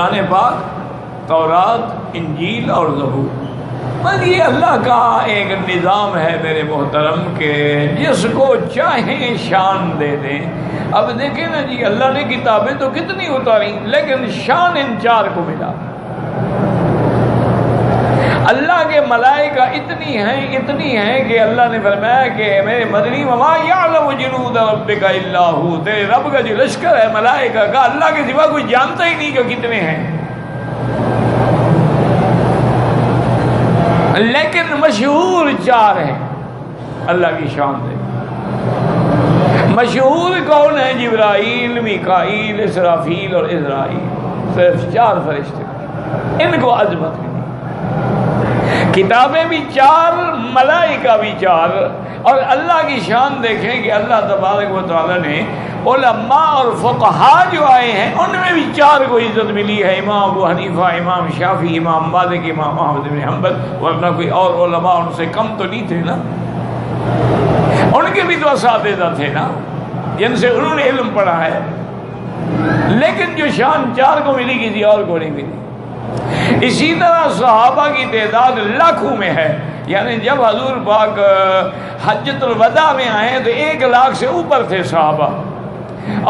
قرآن پاک، تورات، انجیل اور زبور۔ بس یہ اللہ کا ایک نظام ہے میرے محترم کہ جس کو چاہیں شان دے دیں۔ اب دیکھیں نا جی، اللہ نے کتابیں تو کتنی اتاری لیکن شان ان چار کو ملا۔ اللہ کے ملائکہ اتنی ہیں کہ اللہ نے فرمایا کہ میرے مدنی وما یعلم جنود ربک الا ھو، تیرے رب کا جو لشکر ہے ملائکہ کا، اللہ کے سوا کوئی جانتا ہی نہیں کہ کتنے ہیں، لیکن مشہور چار ہیں اللہ کی شان سے۔ مشہور کون ہیں؟ جبرائیل، میکائیل، اسرافیل اور عزرائیل، صرف چار فرشتے، ان کو عظمت ملی۔ کتابیں بھی چار، ملائکہ بھی چار، اور اللہ کی شان دیکھیں کہ اللہ تبارک و تعالی نے علماء اور فقہاء جو آئے ہیں ان میں بھی چار کو عزت ملی ہے، امام ابو حنیفہ، امام شافعی، امام مالک، امام احمد بن حنبل، ورنہ کوئی اور علماء ان سے کم تو نہیں تھے نا، ان کے بھی تو اساتذہ تھے نا جن سے انہوں نے علم پڑھا ہے، لیکن جو شان چار کو ملی کسی اور کو نہیں ملی۔ اسی طرح صحابہ کی تعداد لاکھوں میں ہے، یعنی جب حضور پاک حجۃ الوداع میں آئے تو 1 لاکھ سے اوپر تھے صحابہ،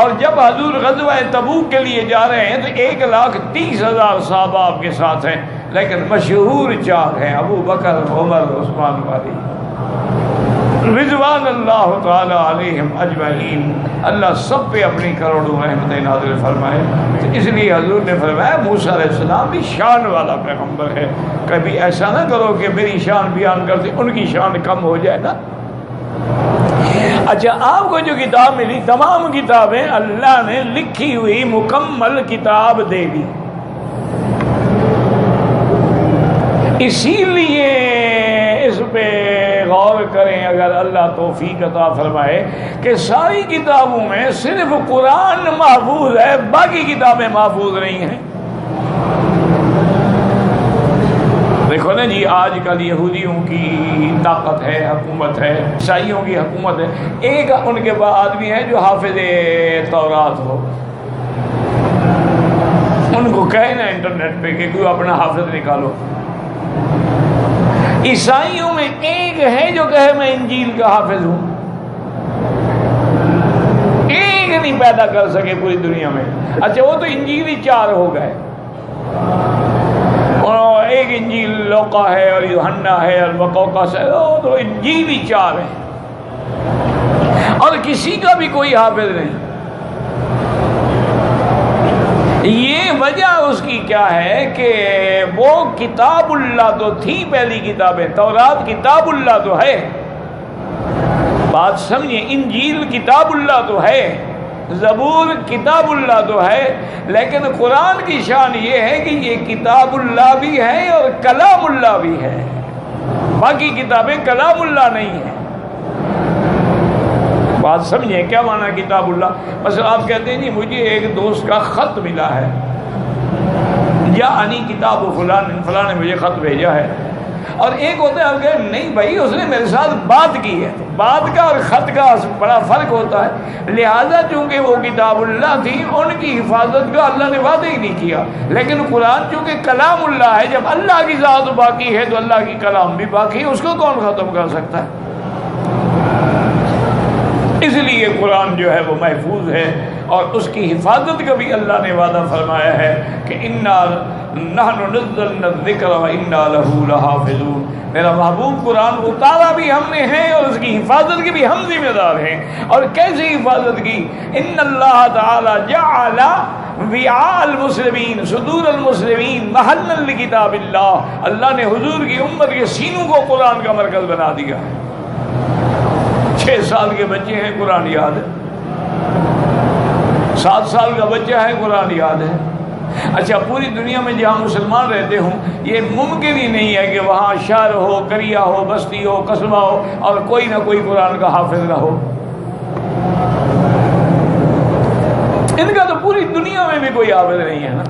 اور جب حضور غزوہ تبوک کے لیے جا رہے ہیں تو 1,30,000 صحابہ آپ کے ساتھ ہیں، لیکن مشہور چار ہیں، ابو بکر، عمر، عثمان والی رضوان اللہ تعالی علیہم اجمعین۔ اللہ سب پہ اپنی کروڑوں رحمتیں نازل فرمائے۔ تو اس لیے حضور نے فرمایا موسیٰ علیہ السلام بھی شان والا پیغمبر ہے، کبھی ایسا نہ کرو کہ میری شان بیان کرتے ان کی شان کم ہو جائے نا۔ اچھا، آپ کو جو کتاب ملی، تمام کتابیں اللہ نے لکھی ہوئی مکمل کتاب دے دی، اسی لیے اس پہ غور کریں اگر اللہ توفیق عطا فرمائے کہ ساری کتابوں میں صرف قرآن محفوظ ہے، باقی کتابیں محفوظ نہیں ہیں۔ دیکھو نا جی، آج کل یہودیوں کی طاقت ہے، حکومت ہے، عیسائیوں کی حکومت ہے، ایک ان کے بعد آدمی ہے جو حافظ تورات ہو، ان کو کہے نا انٹرنیٹ پہ کہ کوئی اپنا حافظ نکالو۔ عیسائیوں میں ایک ہے جو کہے میں انجیل کا حافظ ہوں، ایک نہیں پیدا کر سکے پوری دنیا میں۔ اچھا، وہ تو انجیل ہی 4 ہو گئے، اور ایک انجیل لوقا ہے اور یوحنا ہے اور مقوقس ہے، وہ تو انجیل ہی 4 ہیں، اور کسی کا بھی کوئی حافظ نہیں۔ یہ وجہ اس کی کیا ہے کہ وہ کتاب اللہ تو تھی، پہلی کتابیں، تورات کتاب اللہ تو ہے، بات سمجھیں، انجیل کتاب اللہ تو ہے، زبور کتاب اللہ تو ہے، لیکن قرآن کی شان یہ ہے کہ یہ کتاب اللہ بھی ہے اور کلام اللہ بھی ہے، باقی کتابیں کلام اللہ نہیں ہیں۔ بات سمجھیں کیا معنی کتاب اللہ؟ مثلا آپ کہتے ہیں جی مجھے ایک دوست کا خط ملا ہے، یا انی کتاب فلان، فلان نے مجھے خط بھیجا ہے، اور ایک ہوتا ہے آپ کہیں نہیں بھائی اس نے میرے ساتھ بات کی ہے، بات کا اور خط کا بڑا فرق ہوتا ہے، لہذا چونکہ وہ کتاب اللہ تھی ان کی حفاظت کا اللہ نے وعدہ ہی نہیں کیا، لیکن قرآن چونکہ کلام اللہ ہے، جب اللہ کی ذات باقی ہے تو اللہ کی کلام بھی باقی ہے، اس کو کون ختم کر سکتا ہے؟ اس لیے قرآن جو ہے وہ محفوظ ہے، اور اس کی حفاظت کا بھی اللہ نے وعدہ فرمایا ہے کہ انا نحن نزلنا الذکر وانا لہ لحافظون، میرا محبوب قرآن اتارا بھی ہم نے ہے اور اس کی حفاظت کے بھی ہم ذمہ دار ہیں۔ اور کیسی حفاظت کی؟ ان اللہ تعالی جعل وعاء المسلمین صدور المسلمین محلا لکتاب اللہ، اللہ نے حضور کی امت کے سینوں کو قرآن کا مرکز بنا دیا ہے۔ 6 سال کے بچے ہیں قرآن یاد ہے، 7 سال کا بچہ ہے قرآن یاد ہے۔ اچھا، پوری دنیا میں جہاں مسلمان رہتے ہوں یہ ممکن ہی نہیں ہے کہ وہاں شہر ہو، قریہ ہو، بستی ہو، قصبہ ہو اور کوئی نہ کوئی قرآن کا حافظ نہ ہو۔ ان کا تو پوری دنیا میں بھی کوئی حافظ نہیں ہے نا۔